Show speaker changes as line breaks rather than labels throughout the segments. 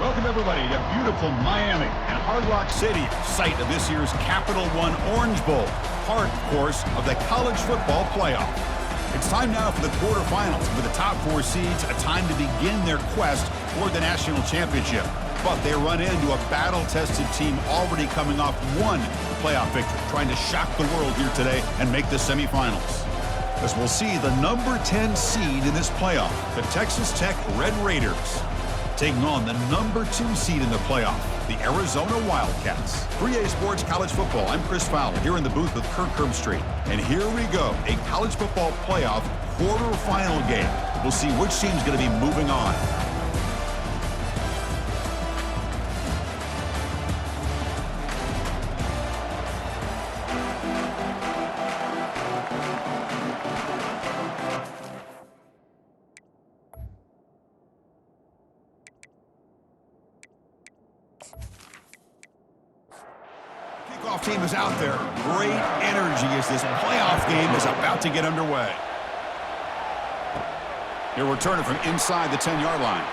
Welcome, everybody, to beautiful Miami and Hard Rock City, site of this year's Capital One Orange Bowl, part, of course, of the college football playoff. It's time now for the quarterfinals. For the top four seeds, a time to begin their quest toward the national championship. But they run into a battle-tested team already coming off one playoff victory, trying to shock the world here today and make the semifinals. As we'll see the number 10 seed in this playoff, the Texas Tech Red Raiders, taking on the number 2 seed in the playoff, the Arizona Wildcats. 3A Sports College Football, I'm Chris Fowler, here in the booth with Kirk Herbstreit. And here we go, a college football playoff quarterfinal game. We'll see which team's going to be moving on. Kickoff team is out there. Great energy as this playoff game is about to get underway. He'll return it from inside the 10-yard line.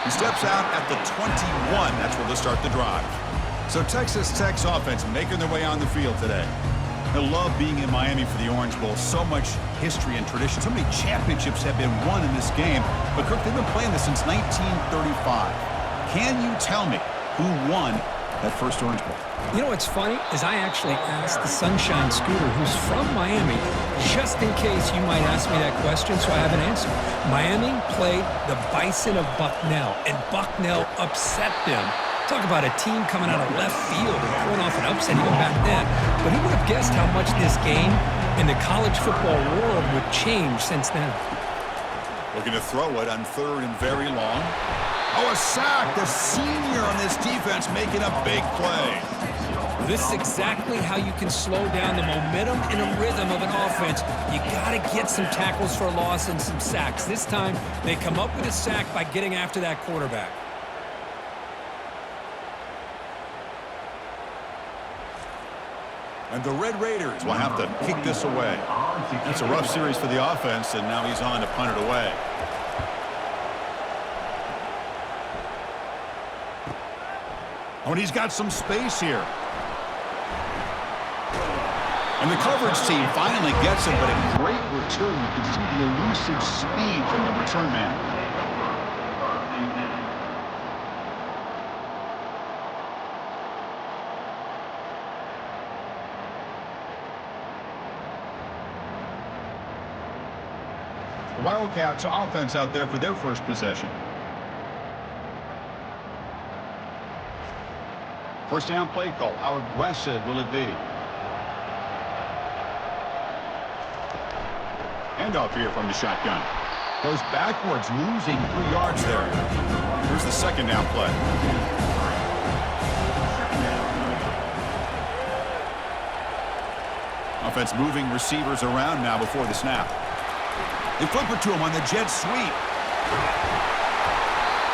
He steps out at the 21. That's where they'll start the drive. So Texas Tech's offense making their way on the field today. They love being in Miami for the Orange Bowl. So much history and tradition. So many championships have been won in this game. But, Kirk, they've been playing this since 1935. Can you tell me who won that first Orange Bowl?
You know what's funny is I actually asked the Sunshine Scooter, who's from Miami, just in case you might ask me that question, so I have an answer. Miami played the Bison of Bucknell, and Bucknell upset them. Talk about a team coming out of left field and pulling off an upset even back then. But who would have guessed how much this game in the college football world would change since then?
Looking to throw it on third and very long. Oh, a sack. The senior on this defense making a big play.
This is exactly how you can slow down the momentum and a rhythm of an offense. You got to get some tackles for a loss and some sacks. This time, they come up with a sack by getting after that quarterback.
And the Red Raiders will have to kick this away. That's a rough series for the offense, and now he's on to punt it away. Oh, and he's got some space here. And the coverage team finally gets him, but a great return. You can see the elusive speed from the return man. The Wildcats offense out there for their first possession. First down play call. How aggressive will it be? Handoff here from the shotgun. Goes backwards, losing 3 yards there. Here's the second down play. Offense moving receivers around now before the snap. They flip it to him on the jet sweep.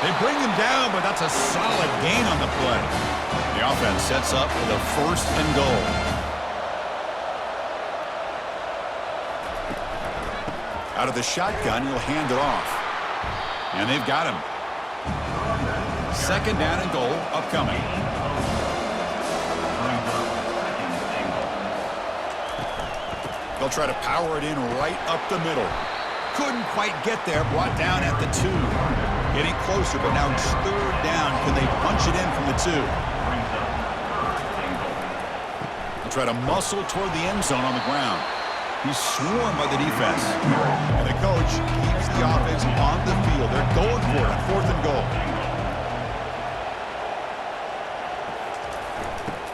They bring him down, but that's a solid gain on the play. The offense sets up with a first and goal. Out of the shotgun, he'll hand it off. And they've got him. Second down and goal upcoming. They'll try to power it in right up the middle. Couldn't quite get there, brought down at the 2. Getting closer, but now it's third down. Can they punch it in from the 2? They'll try to muscle toward the end zone on the ground. He's swarmed by the defense. And the coach keeps the offense on the field. They're going for it on fourth and goal.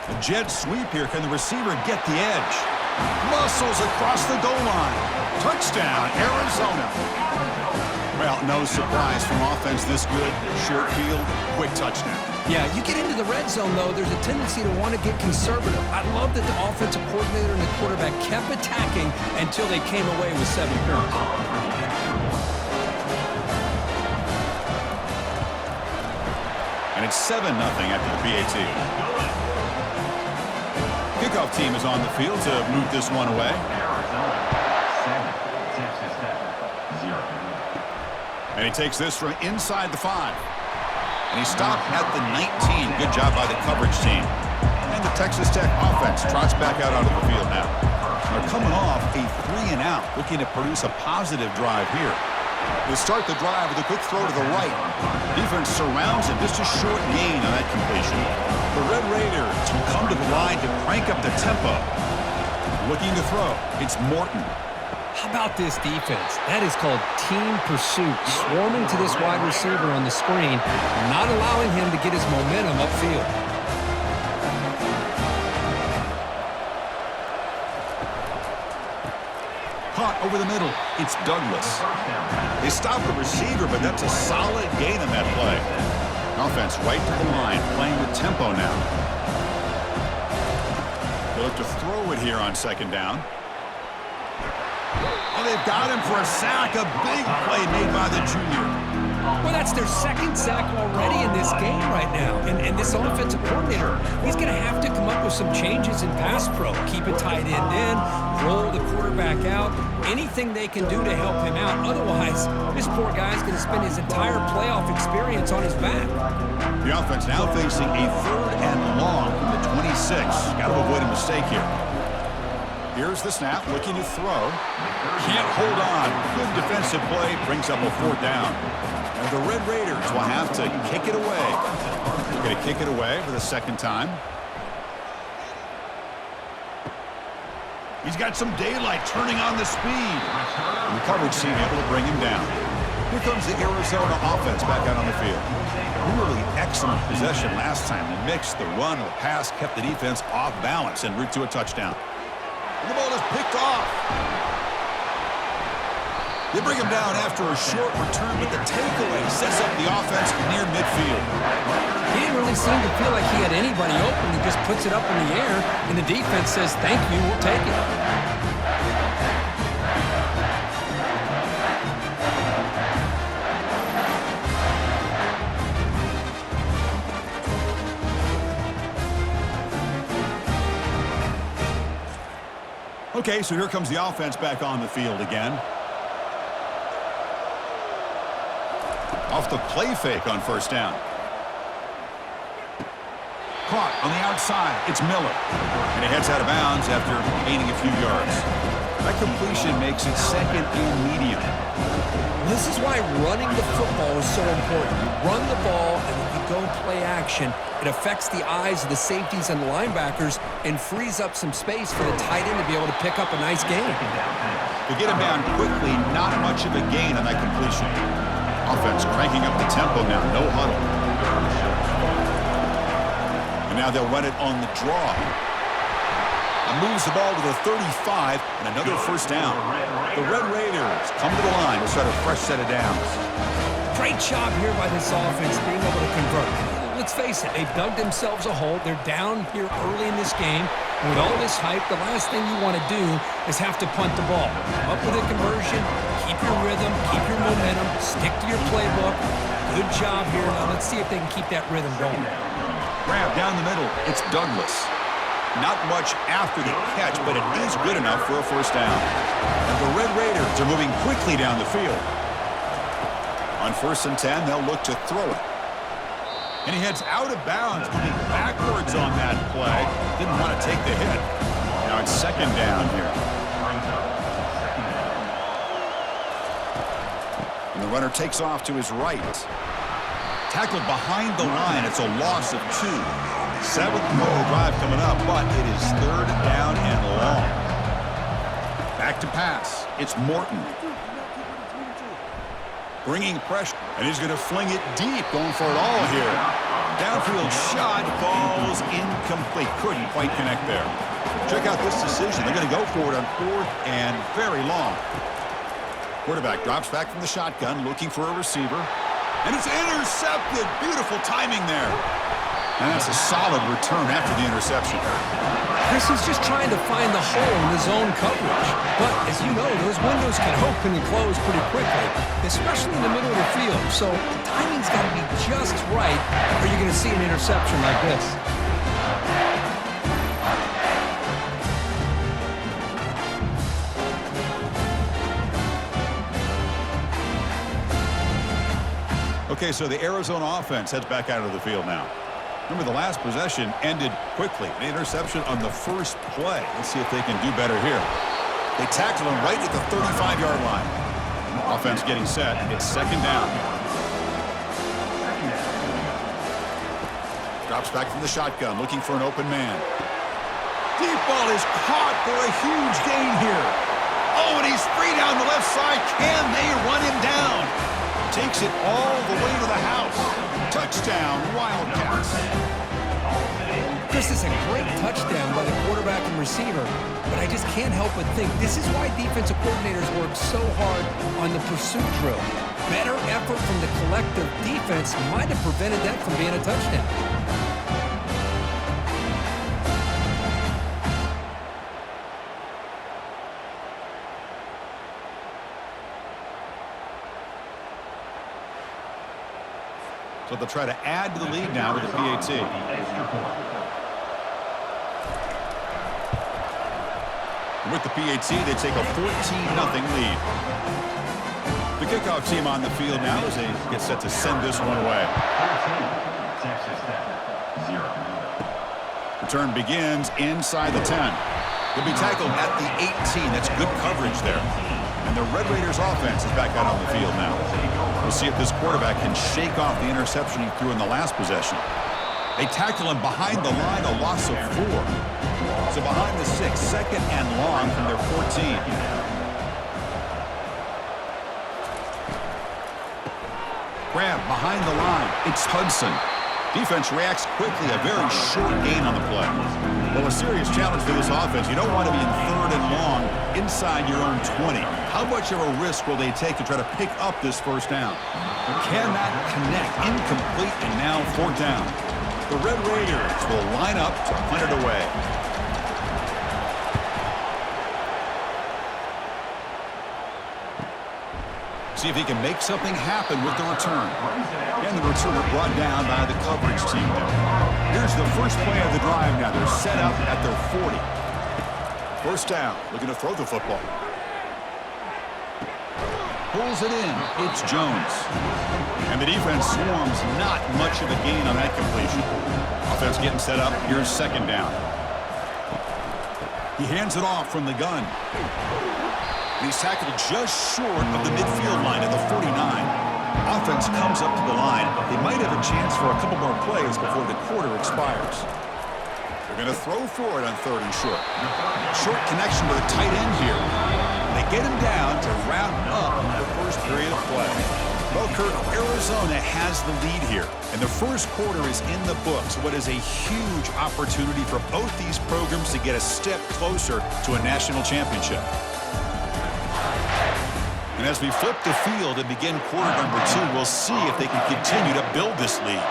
The jet sweep here. Can the receiver get the edge? Muscles across the goal line. Touchdown, Arizona. Well, no surprise from offense this good. Short field, quick touchdown.
Yeah, you get into the red zone, though, there's a tendency to want to get conservative. I love that the offensive coordinator and the quarterback kept attacking until they came away with 7 points.
And it's 7-0 after the PAT. Kickoff team is on the field to move this one away. And he takes this from inside the 5. And he stopped at the 19. Good job by the coverage team. And the Texas Tech offense trots back out onto the field now. They're coming off a 3-and-out, looking to produce a positive drive here. They start the drive with a quick throw to the right. Defense surrounds him. Just a short gain on that completion. The Red Raiders come to the line to crank up the tempo. Looking to throw. It's Morton.
How about this defense? That is called team pursuit. Swarming to this wide receiver on the screen, not allowing him to get his momentum upfield.
Caught over the middle. It's Douglas. They stop the receiver, but that's a solid gain on that play. Offense right to the line, playing with tempo now. They look to throw it here on second down. Oh, they've got him for a sack. A big play made by the junior.
Well, that's their second sack already in this game right now. And this offensive coordinator, he's going to have to come up with some changes in pass pro. Keep a tight end in, roll the quarterback out, anything they can do to help him out. Otherwise, this poor guy's going to spend his entire playoff experience on his back.
The offense now facing a 3rd and long from the 26. Got to avoid a mistake here. Here's the snap, looking to throw. Can't hold on. Good defensive play, brings up a 4th down. And the Red Raiders will have to kick it away. They're going to kick it away for the second time. He's got some daylight turning on the speed. And the coverage team able to bring him down. Here comes the Arizona offense back out on the field. Really excellent possession last time. The mix, the run, the pass kept the defense off balance en route to a touchdown. And the ball is picked off. They bring him down after a short return, but the takeaway sets up the offense near midfield.
He didn't really seem to feel like he had anybody open. He just puts it up in the air, and the defense says, thank you, we'll take it.
Okay, so here comes the offense back on the field again. Off the play fake on first down. Caught on the outside. It's Miller. And he heads out of bounds after gaining a few yards. That completion makes it 2nd and medium.
This is why running the football is so important. You run the ball, and then you go play action. It affects the eyes of the safeties and the linebackers and frees up some space for the tight end to be able to pick up a nice gain.
To get him down quickly, not much of a gain on that completion. Offense cranking up the tempo now, no huddle. And now they'll run it on the draw. And moves the ball to the 35 and another first down. The Red Raiders come to the line to start a fresh set of downs.
Great job here by this offense being able to convert. Let's face it, they've dug themselves a hole. They're down here early in this game. And with all this hype, the last thing you want to do is have to punt the ball. Come up with a conversion, keep your rhythm, keep your momentum, stick to your playbook. Good job here. Now let's see if they can keep that rhythm going.
Grab down the middle. It's Douglas. Not much after the catch, but it is good enough for a first down. And the Red Raiders are moving quickly down the field. On 1st and 10, they'll look to throw it. And he heads out of bounds, moving backwards on that play. Didn't want to take the hit. Now it's 2nd down here. And the runner takes off to his right. Tackled behind the line. It's a loss of 2. 7th quarter drive coming up, but it is 3rd down and long. Back to pass. It's Morton. Bringing pressure, and he's going to fling it deep, going for it all here. Downfield shot falls incomplete. Couldn't quite connect there. Check out this decision. They're going to go for it on 4th and very long. Quarterback drops back from the shotgun, looking for a receiver. And it's intercepted. Beautiful timing there. And that's a solid return after the interception.
Chris is just trying to find the hole in the zone coverage. But, as you know, those windows can open and close pretty quickly, especially in the middle of the field. So the timing's got to be just right, or you're going to see an interception like this.
Okay, so the Arizona offense heads back out of the field now. Remember, the last possession ended quickly. An interception on the first play. Let's see if they can do better here. They tackle him right at the 35-yard line. Offense getting set. It's second down. Drops back from the shotgun, looking for an open man. Deep ball is caught for a huge gain here. Oh, and he's free down the left side. Can they run him down? Takes it all the way to the house. Touchdown, Wildcats.
This is a great touchdown by the quarterback and receiver, but I just can't help but think this is why defensive coordinators work so hard on the pursuit drill. Better effort from the collective defense might have prevented that from being a touchdown.
So they'll try to add to the lead now with the PAT. With the PAT, they take a 14-0 lead. The kickoff team on the field now as they get set to send this one away. Return begins inside the 10. They'll be tackled at the 18. That's good coverage there. And the Red Raiders offense is back out on the field now. We'll see if this quarterback can shake off the interception he threw in the last possession. They tackle him behind the line, a loss of 4. So behind the 6, second and long from their 14. Grab behind the line. It's Hudson. Defense reacts quickly, a very short gain on the play. Well, a serious challenge for this offense. You don't want to be in third and long inside your own 20. How much of a risk will they take to try to pick up this first down? Cannot connect. Incomplete, and now fourth down. The Red Raiders will line up to punt it away. See if he can make something happen with the return. And the returner brought down by the coverage team there. Here's the first play of the drive now. They're set up at their 40. First down, looking to throw the football. Pulls it in. It's Jones. And the defense swarms, not much of a gain on that completion. Offense getting set up. Here's second down. He hands it off from the gun. He's tackled just short of the midfield line at the 49. Offense comes up to the line. They might have a chance for a couple more plays before the quarter expires. They're going to throw for it on third and short. Short connection with a tight end here. They get him down to round up the first period of play. Well, Kirk, Arizona has the lead here, and the first quarter is in the books. What is a huge opportunity for both these programs to get a step closer to a national championship. And as we flip the field and begin quarter number 2, we'll see if they can continue to build this lead.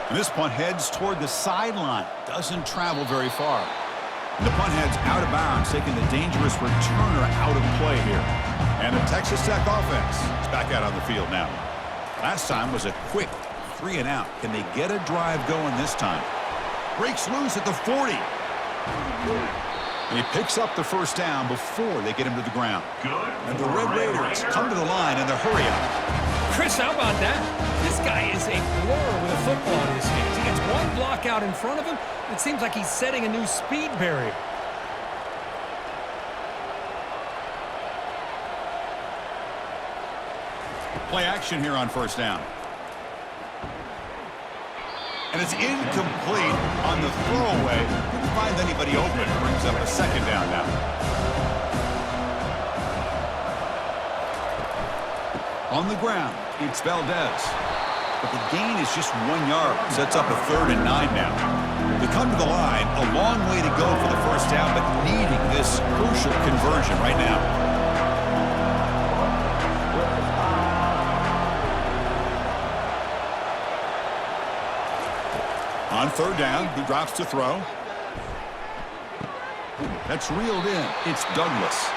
And this punt heads toward the sideline. Doesn't travel very far. And the punt heads out of bounds, taking the dangerous returner out of play here. And the Texas Tech offense is back out on the field now. Last time was a quick 3 and out. Can they get a drive going this time? Breaks loose at the 40. And he picks up the first down before they get him to the ground. And the Red Raiders come to the line in the hurry-up.
Chris, how about that? This guy is a blur with a football in his hands. He gets one block out in front of him. It seems like he's setting a new speed barrier.
Play action here on first down. And it's incomplete on the throwaway. Didn't find anybody open. Brings up a second down now. On the ground, it's Valdez. But the gain is just 1 yard. Sets up a 3rd and 9 now. They come to the line, a long way to go for the first down, but needing this crucial conversion right now. On third down, he drops to throw. That's reeled in. It's Douglas.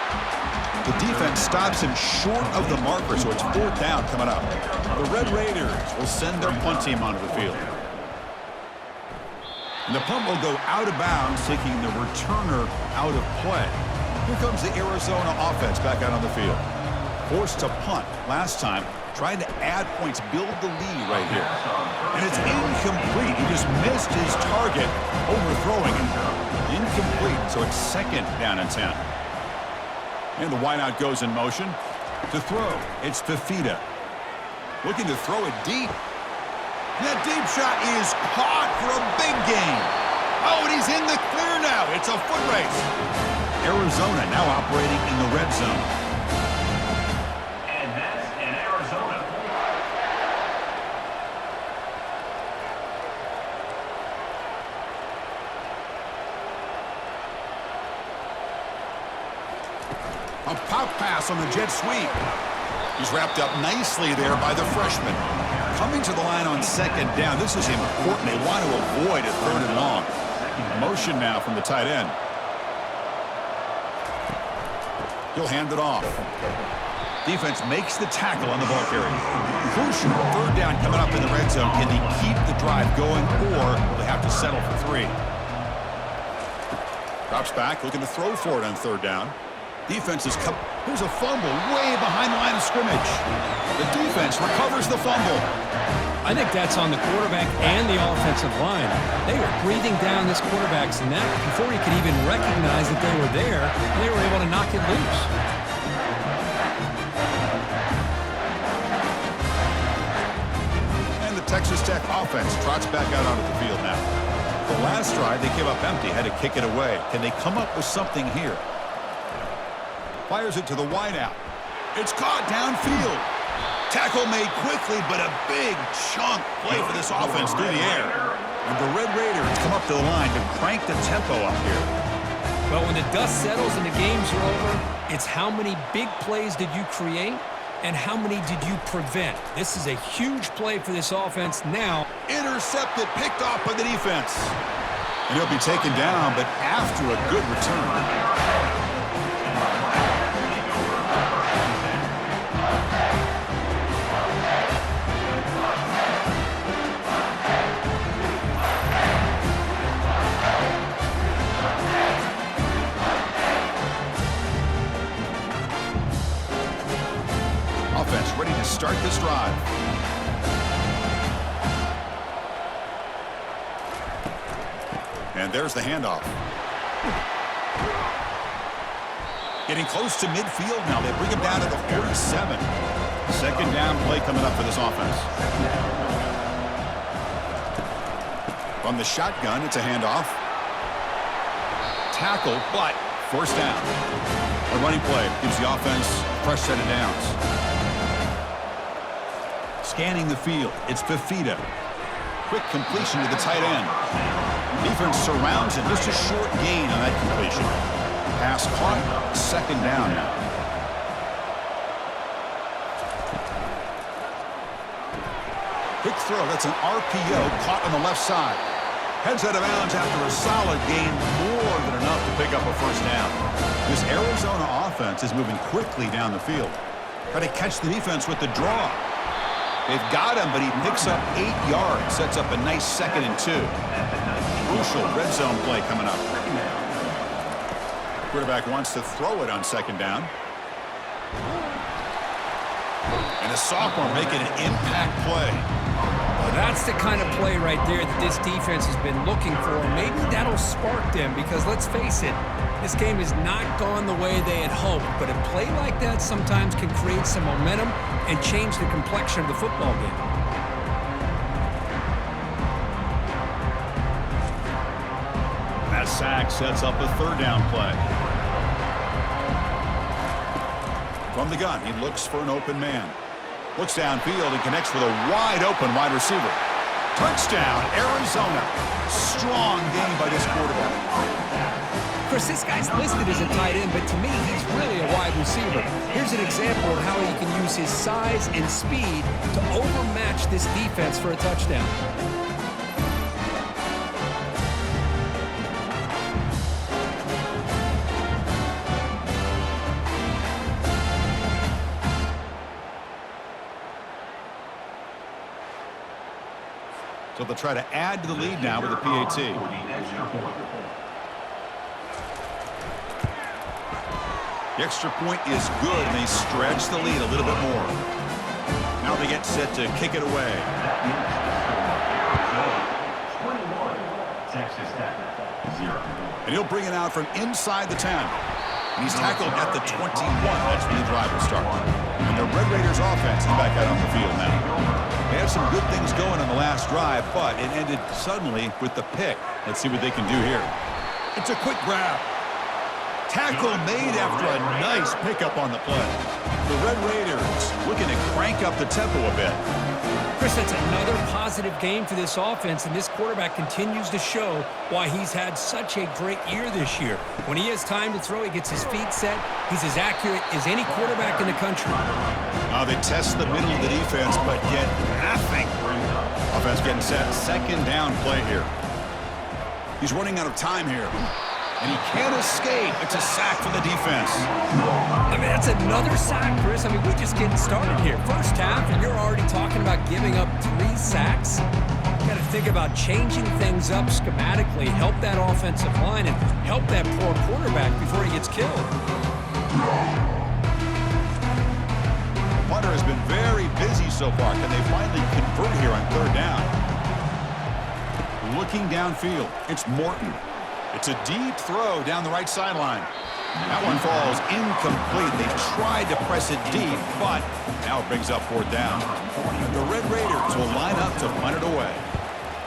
The defense stops him short of the marker, so it's fourth down coming up. The Red Raiders will send their punt team onto the field. And the punt will go out of bounds, taking the returner out of play. Here comes the Arizona offense back out on the field. Forced to punt last time. Trying to add points, build the lead right here. And it's incomplete. He just missed his target, overthrowing it. Incomplete, so it's 2nd down and 10. And the wideout goes in motion. To throw, it's Fifita. Looking to throw it deep. And that deep shot is caught for a big gain. Oh, and he's in the clear now. It's a foot race. Arizona now operating in the red zone.
And that's in Arizona.
A pop pass on the jet sweep. He's wrapped up nicely there by the freshman. Coming to the line on 2nd down. This is important. They want to avoid a 3rd and long. Motion now from the tight end. He'll hand it off. Defense makes the tackle on the ball carrier. Crucial 3rd down coming up in the red zone. Can they keep the drive going, or will they have to settle for 3? Drops back, looking to throw for it on 3rd down. Defense is come. Here's a fumble way behind the line of scrimmage. The defense recovers the fumble.
I think that's on the quarterback and the offensive line. They were breathing down this quarterback's neck before he could even recognize that they were there, and they were able to knock it loose.
And the Texas Tech offense trots back out onto the field now. The last drive, they came up empty, had to kick it away. Can they come up with something here? Fires it to the wideout. It's caught downfield. Tackle made quickly, but a big chunk play for this offense through the air. And the Red Raiders come up to the line to crank the tempo up here.
But when the dust settles and the games are over, it's how many big plays did you create and how many did you prevent? This is a huge play for this offense now.
Intercepted, picked off by the defense. And he'll be taken down, but after a good return. Offense ready to start this drive. And there's the handoff. Getting close to midfield now. They bring him down to the 47. 2nd down play coming up for this offense. From the shotgun, it's a handoff. Tackle, but 1st down. A running play gives the offense a fresh set of downs. Scanning the field, it's Fifita. Quick completion to the tight end. Defense surrounds him. Just a short gain on that completion. Pass caught, 2nd down now. Quick throw, that's an RPO caught on the left side. Heads out of bounds after a solid gain, more than enough to pick up a 1st down. This Arizona offense is moving quickly down the field. Try to catch the defense with the draw. They've got him, but he picks up 8 yards, sets up a nice 2nd and 2. Crucial red zone play coming up. Quarterback wants to throw it on 2nd down. And a sophomore making an impact play.
Well, that's the kind of play right there that this defense has been looking for. Maybe that'll spark them because, let's face it, this game has not gone the way they had hoped. But a play like that sometimes can create some momentum and change the complexion of the football game.
That sack sets up a 3rd down play. From the gun, he looks for an open man. Looks downfield and connects with a wide-open wide receiver. Touchdown, Arizona. Strong game by this quarterback.
Chris, this guy's listed as a tight end, but to me, he's really a wide receiver. Here's an example of how he can use his size and speed to overmatch this defense for a touchdown.
So they'll try to add to the lead now with a PAT. The extra point is good, and they stretch the lead a little bit more. Now they get set to kick it away.
21, Texas Tech, 0.
And he'll bring it out from inside the 10. And he's tackled at the 21. That's where the drive will start. And the Red Raiders offense is back out on the field now. They had some good things going on the last drive, but it ended suddenly with the pick. Let's see what they can do here. It's a quick grab. Tackle made after a nice pickup on the play. The Red Raiders looking to crank up the tempo a bit.
Chris, that's another positive game for this offense, and this quarterback continues to show why he's had such a great year this year. When he has time to throw, he gets his feet set. He's as accurate as any quarterback in the country.
Now they test the middle of the defense, but get nothing. Offense getting set. Second down play here. He's running out of time here. And he can't escape. It's a sack for the defense.
I mean, that's another sack, Chris. I mean, we're just getting started here. First half, and you're already talking about giving up 3 sacks. You got to think about changing things up schematically, help that offensive line, and help that poor quarterback before he gets killed.
The punter has been very busy so far. Can they finally convert here on third down? Looking downfield, it's Morton. It's a deep throw down the right sideline. That one falls incomplete. They tried to press it deep, but now it brings up fourth down. The Red Raiders will line up to punt it away.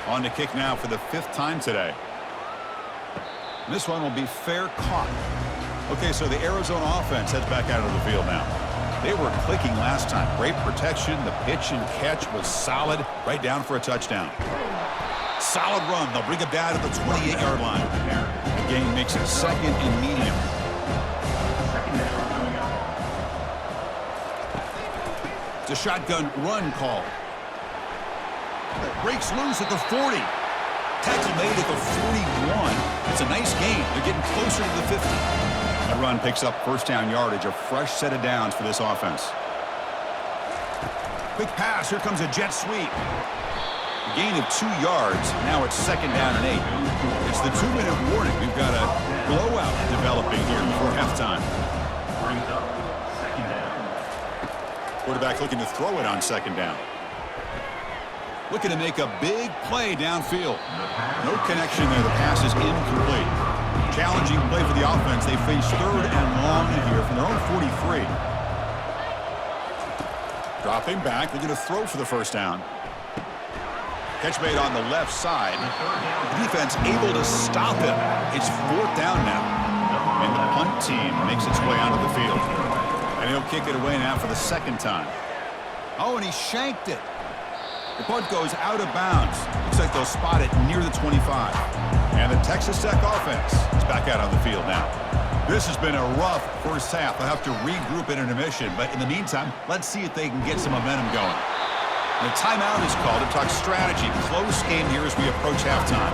On to kick now for the 5th time today. And this one will be fair caught. Okay, so the Arizona offense heads back out of the field now. They were clicking last time. Great protection. The pitch and catch was solid. Right down for a touchdown. Solid run. They'll bring it down to the 28-yard line. The game makes it second and medium. It's a shotgun run call. Breaks loose at the 40. Tackle made at the 41. It's a nice gain. They're getting closer to the 50. That run picks up first down yardage. A fresh set of downs for this offense. Quick pass. Here comes a jet sweep. A gain of 2 yards. Now it's second down and 8. It's the 2-minute warning. We've got a blowout developing here before halftime. Quarterback looking to throw it on second down. Looking to make a big play downfield. No connection there. The pass is incomplete. Challenging play for the offense. They face third and long here from their own 43. Dropping back. They're going to throw for the first down. Catch made on the left side. The defense able to stop him. It's fourth down now. And the punt team makes its way onto the field. And he'll kick it away now for the second time. Oh, and he shanked it. The punt goes out of bounds. Looks like they'll spot it near the 25. And the Texas Tech offense is back out on the field now. This has been a rough first half. They'll have to regroup in intermission. But in the meantime, let's see if they can get some momentum going. The timeout is called to talk strategy. Close game here as we approach halftime.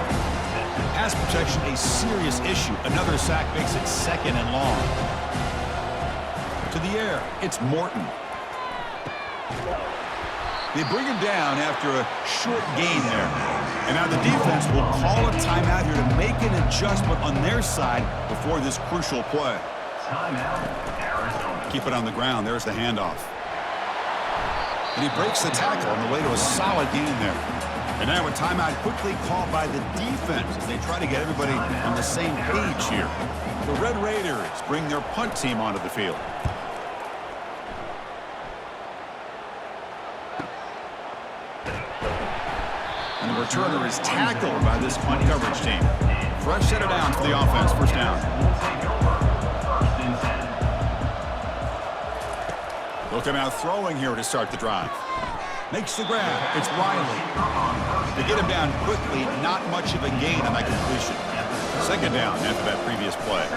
Pass protection, a serious issue. Another sack makes it second and long. To the air, it's Morton. They bring him down after a short gain there. And now the defense will call a timeout here to make an adjustment on their side before this crucial play.
Timeout, Arizona.
Keep it on the ground. There's the handoff. And he breaks the tackle on the way to a solid gain there. And now a timeout quickly called by the defense as they try to get everybody on the same page here. The Red Raiders bring their punt team onto the field. And the returner is tackled by this punt coverage team. Fresh set of downs for the offense. First down. They'll come out throwing here to start the drive. Makes the grab. It's Riley. They get him down quickly. Not much of a gain on that completion. Second down after that previous play.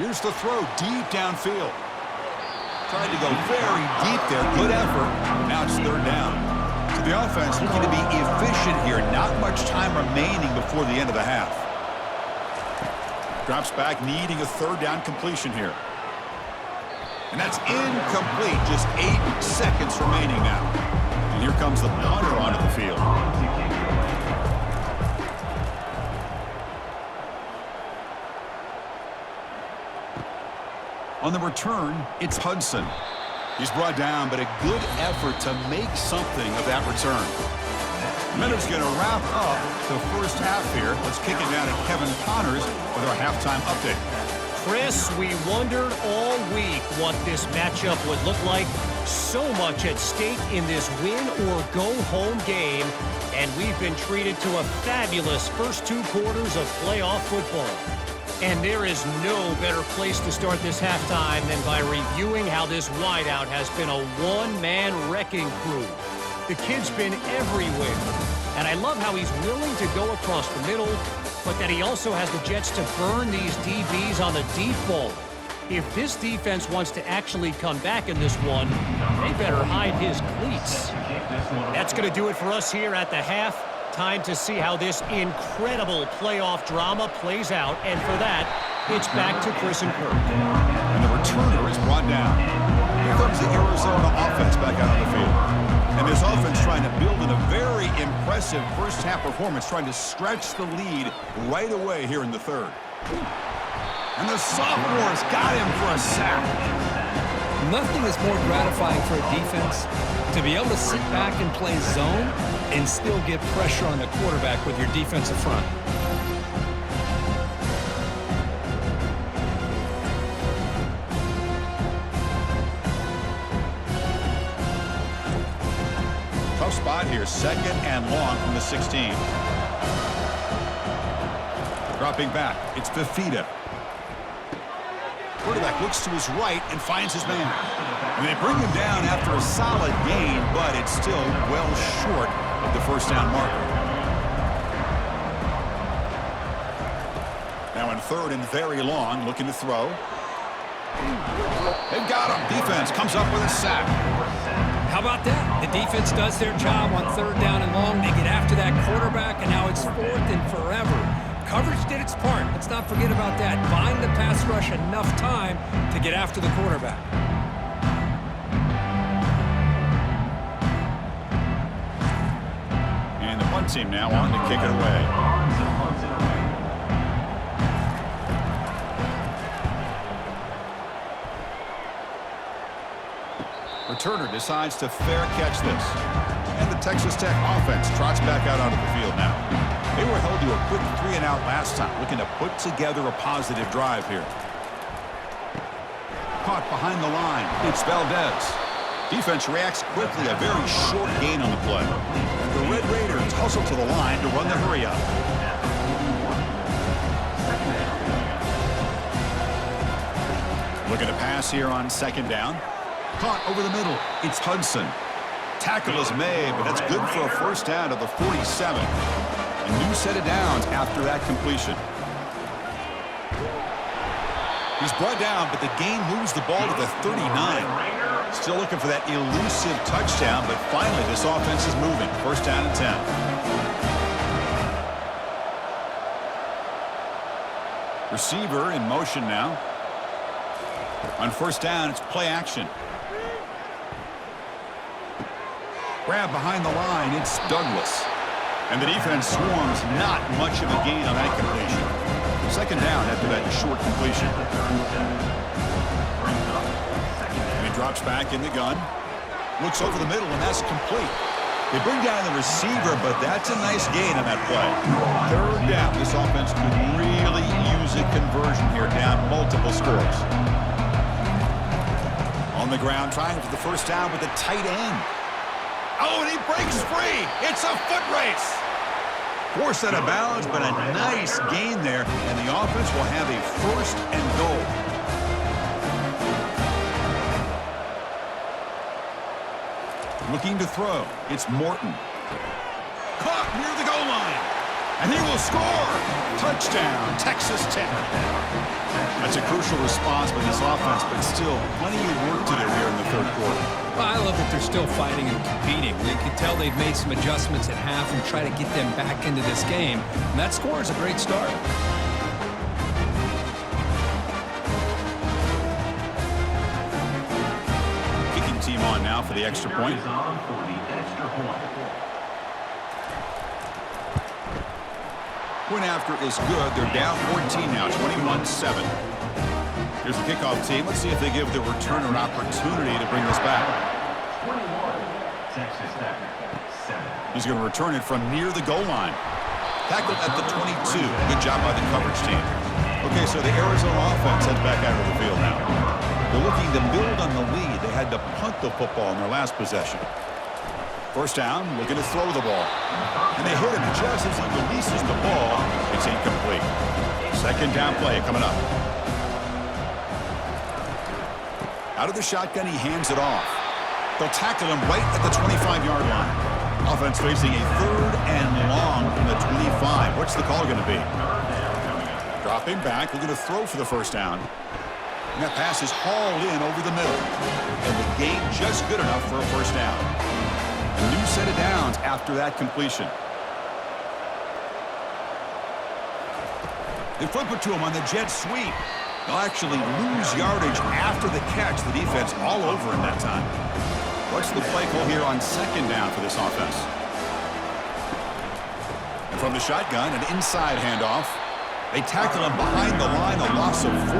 Here's the throw deep downfield. Tried to go very deep there. Good effort. Now it's third down. So the offense looking to be efficient here. Not much time remaining before the end of the half. Drops back, needing a third down completion here. And that's incomplete. Just 8 seconds remaining now. And here comes the punter onto the field. On the return, it's Hudson. He's brought down, but a good effort to make something of that return. Minutes going to wrap up the first half here. Let's kick it down to Kevin Connors with our halftime update.
Chris, we wondered all week what this matchup would look like. So much at stake in this win-or-go-home game, and we've been treated to a fabulous first 2 quarters of playoff football. And there is no better place to start this halftime than by reviewing how this wideout has been a one-man wrecking crew. The kid's been everywhere, and I love how he's willing to go across the middle, but that he also has the jets to burn these DBs on the deep ball. If this defense wants to actually come back in this one, they better hide his cleats. That's going to do it for us here at the half. Time to see how this incredible playoff drama plays out, and for that, it's back to Chris and Kurt.
And the returner is brought down. Here comes the Arizona offense back out on the field. And this offense trying to build in a very impressive first-half performance, trying to stretch the lead right away here in the third. And the sophomore's got him for a sack.
Nothing is more gratifying for a defense to be able to sit back and play zone and still get pressure on the quarterback with your defensive front.
Tough spot here, 2nd and long from the 16. Dropping back, it's Fifita. Quarterback looks to his right and finds his man. And they bring him down after a solid gain, but it's still well short of the first down marker. Now in 3rd and very long, looking to throw. They've got him. Defense comes up with a sack.
How about that? The defense does their job on 3rd down and long. They get after that quarterback, and now it's 4th and forever. Coverage did its part. Let's not forget about that. Buying the pass rush enough time to get after the quarterback.
And the punt team now on to kick it away. Returner decides to fair catch this. And the Texas Tech offense trots back out onto the field now. They were held to a quick 3-and-out last time, looking to put together a positive drive here. Caught behind the line. It's Valdez. Defense reacts quickly, a very short gain on the play. And the Red Raiders hustle to the line to run the hurry up. Looking to pass here on 2nd down. Caught over the middle. It's Hudson. Tackle is made, but that's good for a first down to the 47. A new set of downs after that completion. He's brought down, but the gain moves the ball to the 39. Still looking for that elusive touchdown, but finally this offense is moving. First down and 10. Receiver in motion now. On 1st down, it's play action. Grab behind the line, it's Douglas. And the defense swarms, not much of a gain on that completion. 2nd down after that short completion. And he drops back in the gun. Looks over the middle, and that's complete. They bring down the receiver, but that's a nice gain on that play. 3rd down, this offense could really use a conversion here, down multiple scores. On the ground, trying for the first down with a tight end. Oh, and he breaks free. It's a foot race. Forced out of bounds, but a nice gain there, and the offense will have a 1st and goal. Looking to throw. It's Morton. Caught near the goal line. And he will score. Touchdown, Texas Tech. That's a crucial response by this offense, but still plenty of work to do here in the 3rd quarter.
Well, I love that they're still fighting and competing. You can tell they've made some adjustments at half and try to get them back into this game. And that score is a great start.
Kicking team on now for the extra point. Point after is good. They're down 14 now, 21-7. Here's the kickoff team. Let's see if they give the returner an opportunity to bring this back.
21, Texas Tech, 7.
He's going to return it from near the goal line. Tackled at the 22. Good job by the coverage team. Okay, so the Arizona offense heads back out of the field now. They're looking to build on the lead. They had to punt the football in their last possession. First down, looking to throw the ball. And they hit him just as he releases the ball. It's incomplete. Second down play coming up. Out of the shotgun, he hands it off. They'll tackle him right at the 25-yard line. Offense facing a third and long from the 25. What's the call going to be? Dropping back, looking to throw for the first down. And that pass is hauled in over the middle. And the gain just good enough for a first down. A new set of downs after that completion. They flip it to him on the jet sweep. They'll actually lose yardage after the catch. The defense all over him that time. What's the play call here on second down for this offense? And from the shotgun, an inside handoff. They tackle him behind the line, a loss of 4.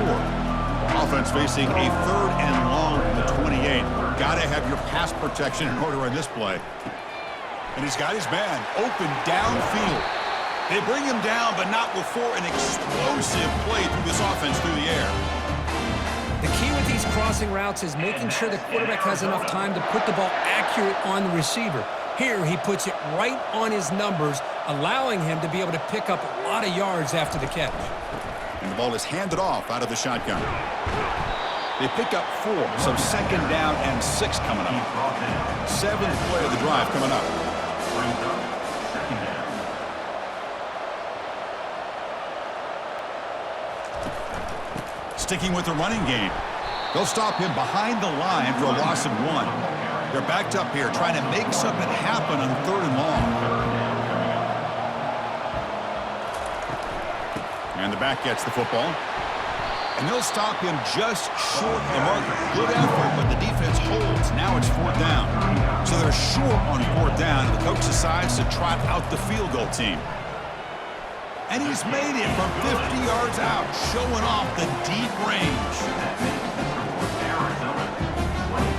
Offense facing a third and long from the 28. Got to have your pass protection in order on this play. And he's got his man open downfield. They bring him down, but not before an explosive play through this offense through the air.
The key with these crossing routes is making sure the quarterback has enough time to put the ball accurate on the receiver. Here, he puts it right on his numbers, allowing him to be able to pick up a lot of yards after the catch.
And the ball is handed off out of the shotgun. They pick up 4, so second down and 6 coming up. 7th play of the drive coming up.
Second down.
Sticking with the running game. They'll stop him behind the line for a loss of 1. They're backed up here trying to make something happen on third and long. And the back gets the football. And they'll stop him just short of the marker. Good effort, but the defense holds. Now it's 4th down. So they're short on 4th down, and the coach decides to trot out the field goal team. And he's made it from 50 yards out, showing off the deep range.
Arizona, 24,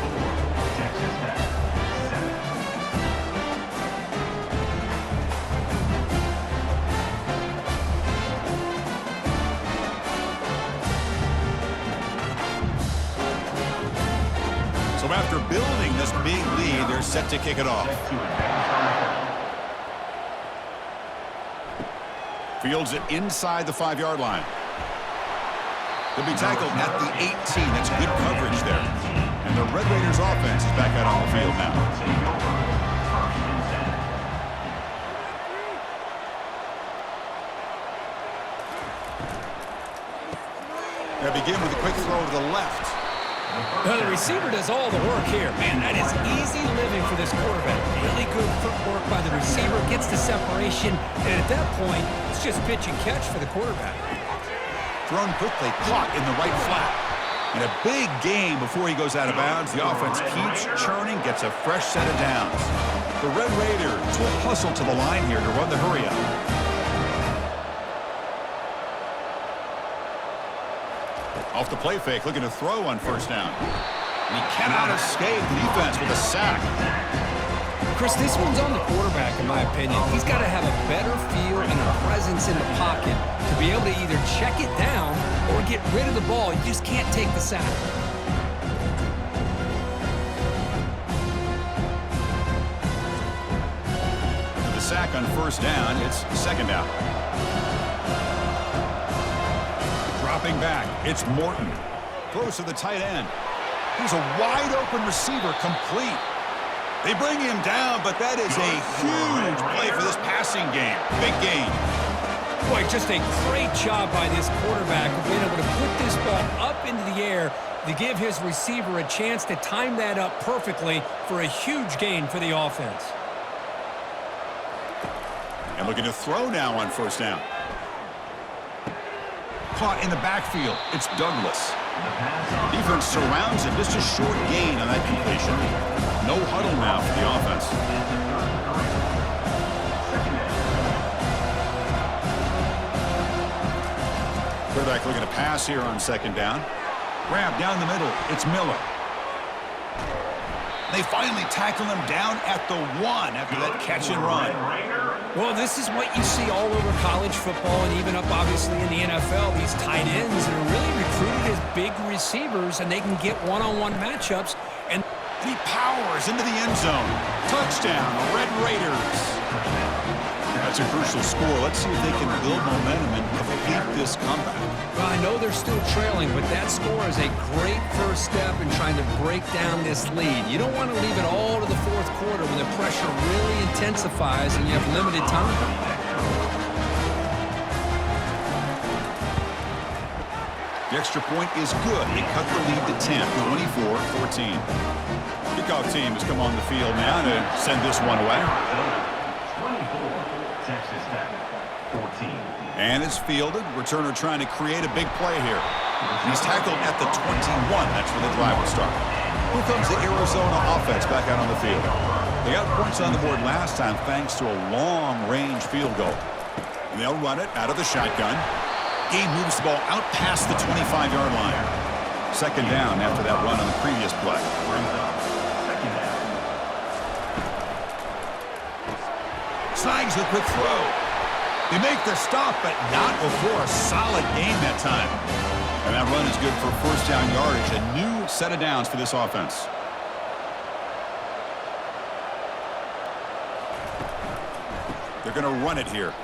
Texas Tech, 7.
So after building this big lead, they're set to kick it off. Fields it inside the 5-yard line. They'll be tackled at the 18. That's good coverage there. And the Red Raiders offense is back out on the field now. They begin with a quick throw to the left.
Well, the receiver does all the work here. Man, that is easy living for this quarterback. Really good footwork by the receiver, gets the separation, and at that point, it's just pitch and catch for the quarterback.
Thrown quickly, caught in the right flat. And a big gain before he goes out of bounds. The offense keeps churning, gets a fresh set of downs. The Red Raiders will hustle to the line here to run the hurry up. Off the play fake, looking to throw on first down. And he cannot escape the defense with a sack.
Chris, this one's on the quarterback, in my opinion. He's got to have a better feel and a presence in the pocket to be able to either check it down or get rid of the ball. You just can't take the sack.
The sack on first down, it's second down. Dropping back, it's Morton. Throws to the tight end. He's a wide-open receiver, complete. They bring him down, but that is a huge play for this passing game. Big gain.
Boy, just a great job by this quarterback of being able to put this ball up into the air to give his receiver a chance to time that up perfectly for a huge gain for the offense.
And looking to throw now on first down. Caught in the backfield. It's Douglas. Defense surrounds him. Just a short gain on that completion. No huddle now for the offense. Quarterback looking to pass here on second down. Grab down the middle. It's Miller. They finally tackle him down at the 1 after that catch and run.
Well, this is what you see all over college football and even up, obviously, in the NFL. These tight ends that are really recruited as big receivers, and they can get one-on-one matchups. And
he powers into the end zone. Touchdown, Red Raiders. That's a crucial score. Let's see if they can build momentum and complete this comeback.
Well, I know they're still trailing, but that score is a great first step in trying to break down this lead. You don't want to leave it all to the fourth quarter when the pressure really intensifies and you have limited time.
The extra point is good. They cut the lead to 10, 24-14. Kickoff team has come on the field now to send this one away.
Texas Tech, 14.
And it's fielded. Returner trying to create a big play here. He's tackled at the 21. That's where the drive will start. Here comes the Arizona offense back out on the field. They got points on the board last time thanks to a long-range field goal. And they'll run it out of the shotgun. Gabe moves the ball out past the 25-yard line. Second down after that run on the previous play. Snags the quick throw. They make the stop, but not before a solid game that time. And that run is good for first down yardage. A new set of downs for this offense. They're going to run it here.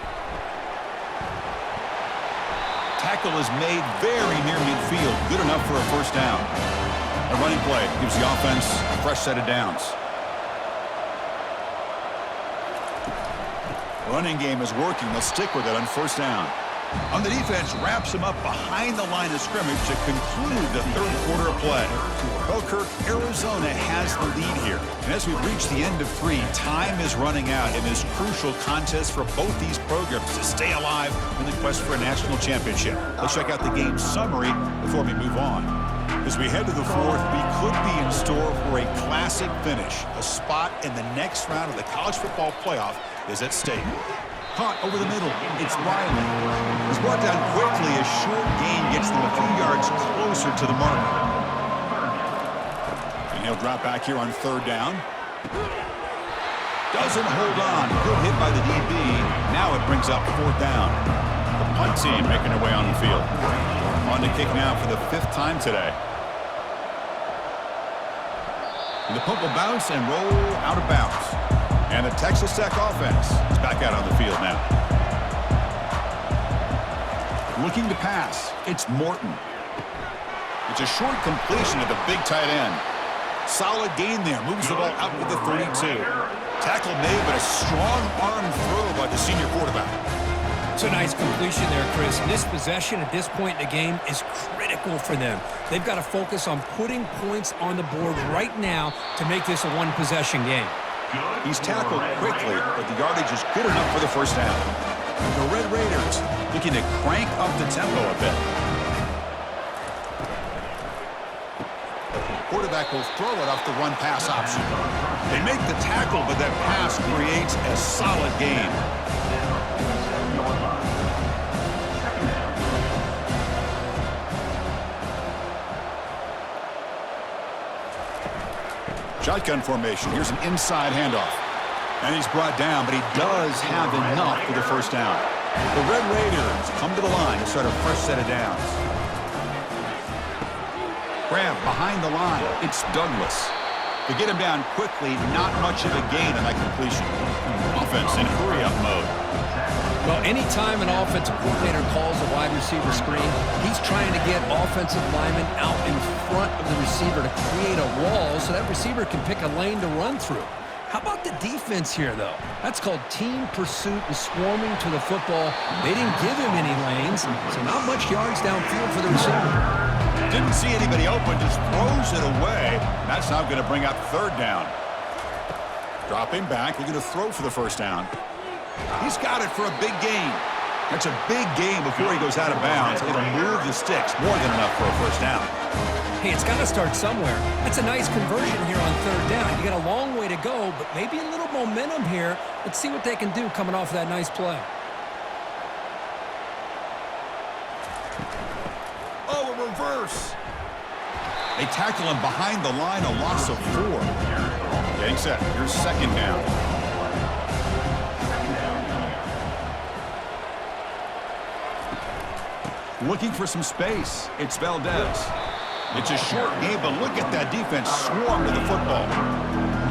Tackle is made very near midfield. Good enough for a first down. A running play gives the offense a fresh set of downs. Running game is working. They'll stick with it on first down. On the defense, wraps him up behind the line of scrimmage to conclude the third quarter of play. Well, Kirk, Arizona has the lead here. And as we reach the end of 3, time is running out in this crucial contest for both these programs to stay alive in the quest for a national championship. Let's check out the game summary before we move on. As we head to the fourth, we could be in store for a classic finish. A spot in the next round of the college football playoff is at stake. Caught over the middle. It's Riley. He's brought down quickly. A short gain gets them a few yards closer to the mark. And he'll drop back here on third down. Doesn't hold on. Good hit by the DB. Now it brings up fourth down. The punt team making their way on the field. On to kick now for the 5th time today. And the punt will bounce and roll out of bounds. And the Texas Tech offense is back out on the field now. Looking to pass, it's Morton. It's a short completion to the big tight end. Solid gain there, moves the ball out with the 32. Tackle made, but a strong arm throw by the senior quarterback.
It's a nice completion there, Chris. And this possession at this point in the game is critical for them. They've got to focus on putting points on the board right now to make this a one-possession game.
He's tackled quickly, but the yardage is good enough for the first down. The Red Raiders looking to crank up the tempo a bit. Quarterback will throw it off the run-pass option. They make the tackle, but that pass creates a solid gain. Shotgun formation. Here's an inside handoff. And he's brought down, but he does have enough for the first down. The Red Raiders come to the line to start a fresh set of downs. Grab behind the line. It's Douglas. They get him down quickly. Not much of a gain on that completion. Offense in hurry-up mode.
Well, anytime an offensive coordinator calls a wide receiver screen, he's trying to get offensive linemen out in front of the receiver to create a wall so that receiver can pick a lane to run through. How about the defense here, though? That's called team pursuit and swarming to the football. They didn't give him any lanes, so not much yards downfield for the receiver.
Didn't see anybody open, just throws it away. That's now going to bring up third down. Dropping back, looking to throw for the first down. He's got it for a big gain. That's a big gain before he goes out of bounds. It'll move the sticks, more than enough for a first down.
Hey, it's got to start somewhere. That's a nice conversion here on third down. You got a long way to go, but maybe a little momentum here. Let's see what they can do coming off that nice play.
Oh, a reverse. They tackle him behind the line, a loss of 4. Getting set. Here's second down. Looking for some space. It's Valdez. It's a short game, but look at that defense swarm to the football.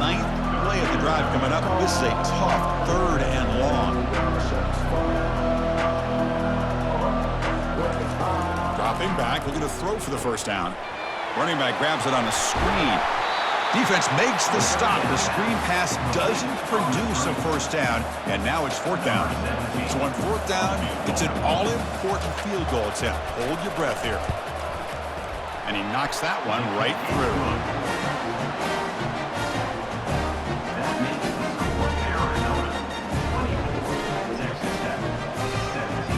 9th play of the drive coming up. This is a tough 3rd and long. Dropping back, looking to throw for the first down. Running back grabs it on a screen. Defense makes the stop. The screen pass doesn't produce a first down, and now it's 4th down. So on 4th down, it's an all-important field goal attempt. Hold your breath here. And he knocks that one right through.
That makes the score Arizona 24, Texas Tech 17.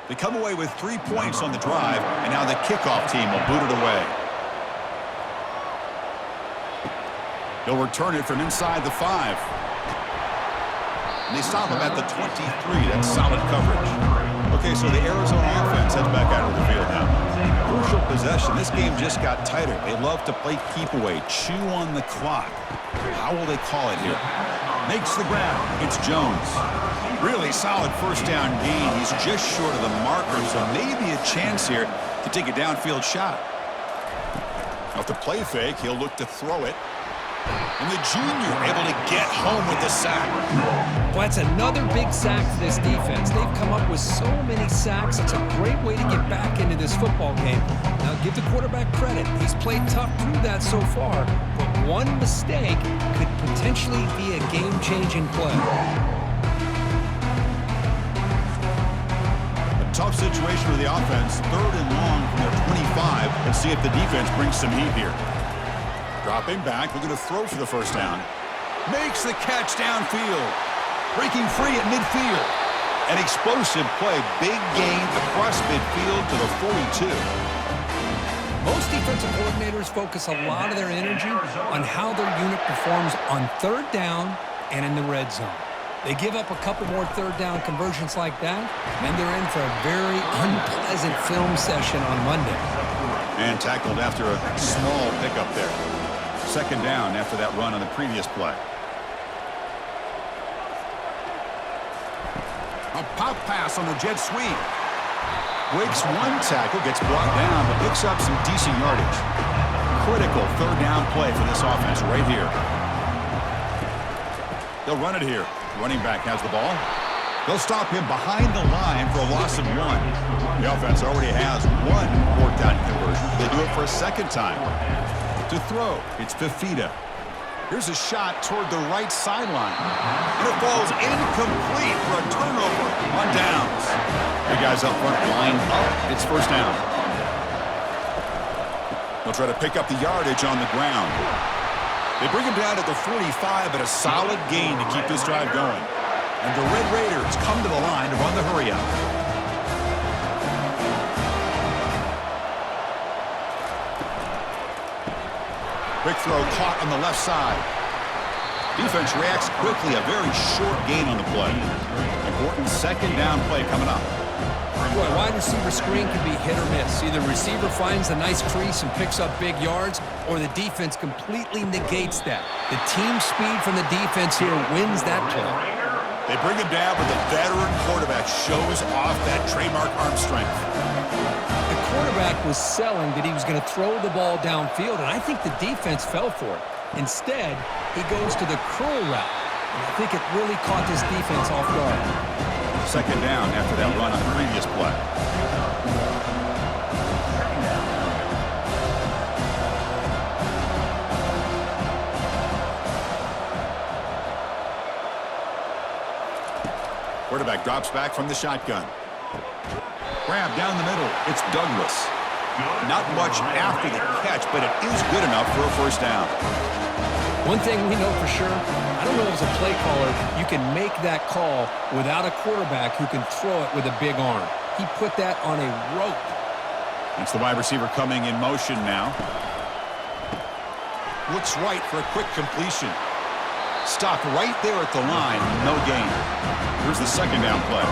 They come away with 3 points on the drive, and now the kickoff team will boot it away. He'll return it from inside the 5. And they stop him at the 23. That's solid coverage. Okay, so the Arizona offense heads back out of the field now. Crucial possession. This game just got tighter. They love to play keep away, chew on the clock. How will they call it here? Makes the grab. It's Jones. Really solid first down gain. He's just short of the marker, so maybe a chance here to take a downfield shot. Now, with the play fake, he'll look to throw it. And the junior able to get home with the sack.
Well, that's another big sack for this defense. They've come up with so many sacks. It's a great way to get back into this football game. Now, give the quarterback credit. He's played tough through that so far, but one mistake could potentially be a game-changing play.
Tough situation for the offense. 3rd and long from their 25. Let's see if the defense brings some heat here. Dropping back, looking to throw for the first down. Makes the catch downfield. Breaking free at midfield. An explosive play. Big gain across midfield to the 42.
Most defensive coordinators focus a lot of their energy on how their unit performs on 3rd down and in the red zone. They give up a couple more 3rd down conversions like that, and they're in for a very unpleasant film session on Monday.
And tackled after a small pickup there. 2nd down after that run on the previous play. A pop pass on the jet sweep. Breaks one tackle, gets brought down, but picks up some decent yardage. Critical 3rd down play for this offense right here. They'll run it here. Running back has the ball. They'll stop him behind the line for a loss of 1. The offense already has 1 4th down conversion. They do it for a 2nd time. To throw, it's Fifita. Here's a shot toward the right sideline. And it falls incomplete for a turnover on downs. The guys up front line up. It's 1st down. They'll try to pick up the yardage on the ground. They bring him down at the 45, but a solid gain to keep this drive going. And the Red Raiders come to the line to run the hurry up. Quick throw caught on the left side. Defense reacts quickly, a very short gain on the play. Important 2nd down play coming up.
Boy, wide receiver screen can be hit or miss. Either receiver finds a nice crease and picks up big yards, or the defense completely negates that. The team speed from the defense here wins that play.
They bring him down, but the veteran quarterback shows off that trademark arm strength.
The quarterback was selling that he was going to throw the ball downfield, and I think the defense fell for it. Instead, he goes to the curl route, and I think it really caught this defense off guard.
2nd down after that run on the previous play. Quarterback drops back from the shotgun. Grab down the middle. It's Douglas. Not much after the catch, but it is good enough for a 1st down.
One thing we know for sure, I don't know as a play caller, you can make that call without a quarterback who can throw it with a big arm. He put that on a rope.
It's the wide receiver coming in motion now. Looks right for a quick completion. Stopped right there at the line. No gain. Here's the second down play.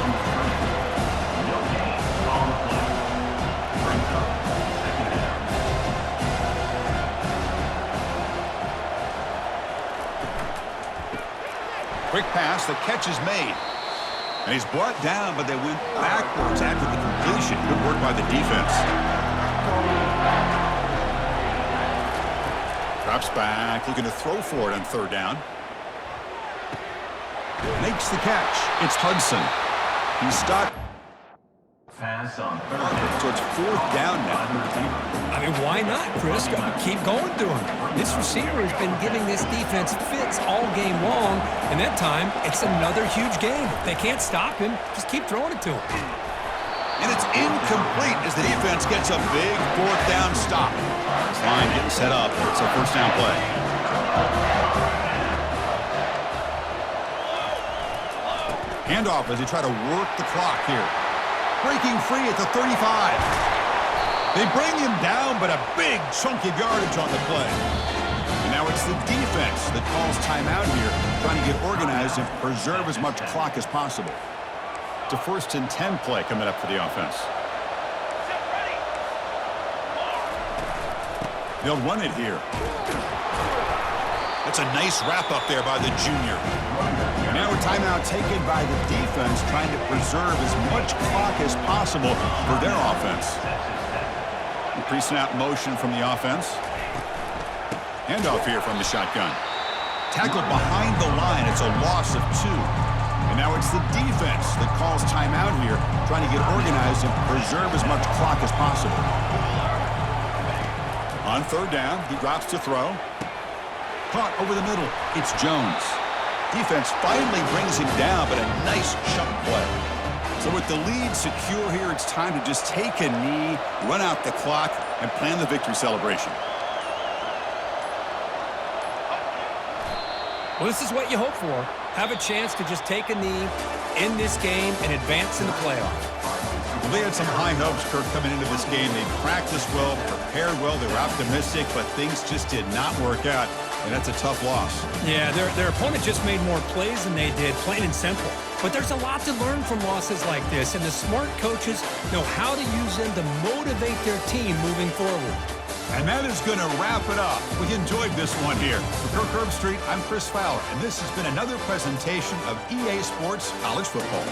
No gain on the play. Brings up second down.
Quick pass. The catch is made. And he's brought down, but they went backwards after the completion. Good work by the defense. Drops back, looking to throw for it on third down. Makes the catch. It's Hudson. He's stopped.
Pass on third down.
So it's fourth down now.
I mean, why not, Chris? Keep going to him. This receiver has been giving this defense fits all game long, and that time, it's another huge game. If they can't stop him, just keep throwing it to him.
And it's incomplete as the defense gets a big fourth down stop. This line getting set up. It's a first down play. Handoff as they try to work the clock here. Breaking free at the 35. They bring him down, but a big chunk of yardage on the play. And now it's the defense that calls timeout here, trying to get organized and preserve as much clock as possible. It's a 1st and 10 play coming up for the offense. They'll run it here. That's a nice wrap-up there by the junior. And now a timeout taken by the defense, trying to preserve as much clock as possible for their offense. Pre-snap motion from the offense. Handoff here from the shotgun. Tackled behind the line. It's a loss of 2. And now it's the defense that calls timeout here, trying to get organized and preserve as much clock as possible. On third down, he drops to throw. Caught over the middle. It's Jones. Defense finally brings him down, but a nice chunk play. So with the lead secure here, it's time to just take a knee, run out the clock, and plan the victory celebration.
Well, this is what you hope for. Have a chance to just take a knee, end this game, and advance in the playoff.
Well, they had some high hopes, Kirk, coming into this game. They practiced well, prepared well, they were optimistic, but things just did not work out, and that's a tough loss.
Yeah, their opponent just made more plays than they did, plain and simple. But there's a lot to learn from losses like this, and the smart coaches know how to use them to motivate their team moving forward.
And that is going to wrap it up. We enjoyed this one here. For Kirk Herbstreit, I'm Chris Fowler, and this has been another presentation of EA Sports College Football.